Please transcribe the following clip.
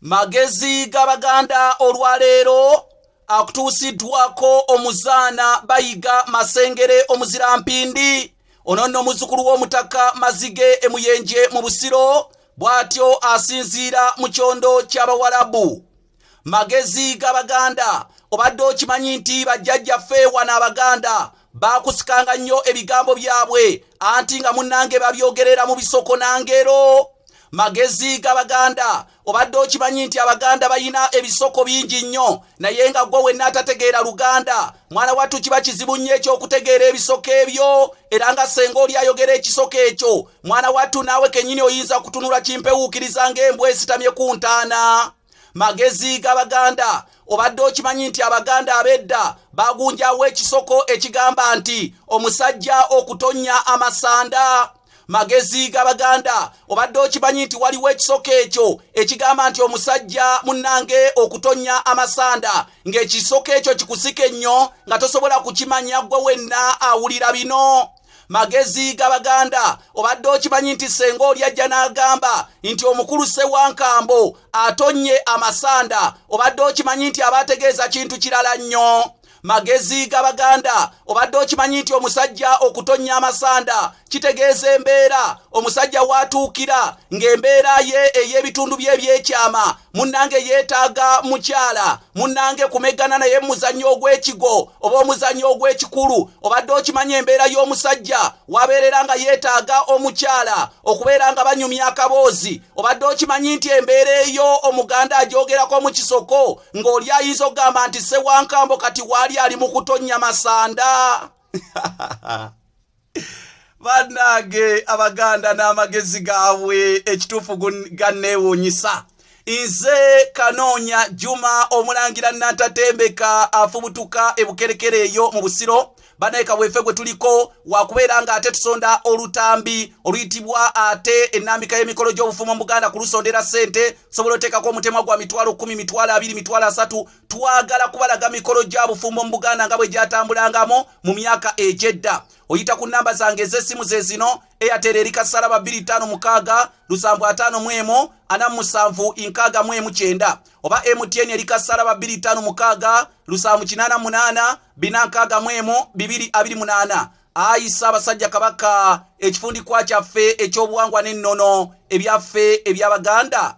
Magezi g'Abaganda olwaleero akutuusiddwako omuzaana bayiga Masengere omuzira mpindi ono nno muzzukulu w'omutaka Mazige emuyenje mu Busiro bw'atyo asinziira mu kyondo ky'Abawarabu. Magezi g'Abaganda obadde okimanyi nti bajjajjaffe wano Abaganda baakusikanga nnyo ebigambo byabwe anti nga munnange babyogerera mu bisoko nangero. Magezi g'Abaganda obadde okimanyi nti Abaganda bayina ebisoko bingi nnyo naye nga gwe wenna atategeera Luganda mwana wattu kiba kizibu nnyo ekyokutegeera ebisoko ebyo era nga senga oli ayogera ekisoko ekyo mwana wattu naawe kennyini oyinza kutunula kimpewuukiriza ng'embwa esitamye ku ntaana. Magezi g'Abaganda obadde okimanyi nti Abaganda ab'edda bagunjawo ekisoko ekigamba nti omusajja okutonnya Amasanda. Magezi g'Abaganda obadde okimanyi nti waliwo ekisoko ekyo ekigamba nti omusajja munnange okutonnya Amasanda ng'ekisoko ekyo kikusike nnyo nga tosobola kukimanya gwe wenna awulira bino. Magezi g'Abaganda obadde okimanyi nti senga oli ajja n'agamba nti omukulu Ssewankambo atonnye Amasanda obadde okimanyi nti abategeeza kintu kirala nnyo. Magezi g'Abaganda obadde okimanyi nti omusajja okutonnya Amasanda kitegeeza embeera omusajja watuukira ng'embeera ye ey'ebitundu bye ebyekyama munnange yeetaaga mukyala munnange kumeggana naye muzannyo ogw'ekigo oba omuzannyo ogw'ekikulu obadde okimanyi embeera y'omusajja wabeerera nga yeetaaga omukyala okubeera nga banyumya akaboozi obadde okimanyi nti embeera eyo omuganda agyogerako mu kisoko ng'oli ayinza okugamba nti Ssewankambo kati waali ali mu kutonnya Masanda. Bannange Abaganda n'amagezi gaabwe ekituufu ganneewuunyisa. Nze Kanoonya Juma omulangira Nantatembeka afubutuka ebukerekere eyo mu Busiro. Banaika bwefe gwe tuliko wakubeera nga ate tusonda olutambi oluyitibwa ate ennambika y'emikolo gy'obufumo mu Buganda kulusondera ssente sobola oteekako omutemwa gwa 10,000, 20,000, 30,000 twagala kubalaga mikolo gya bufumbo mu Buganda nga bwe gyatambulangamu mu myaka egyedda. Oyita ku namba zange ez'essimu ze zino Airtel erika salaba 256 751 47 69 oba MTN erika salaba 256 788 461 228. Ayi Ssaabasajja Kabaka ekifundikwa kyaffe ekyobuwangwa n'ennono ebyaffe eby'Abaganda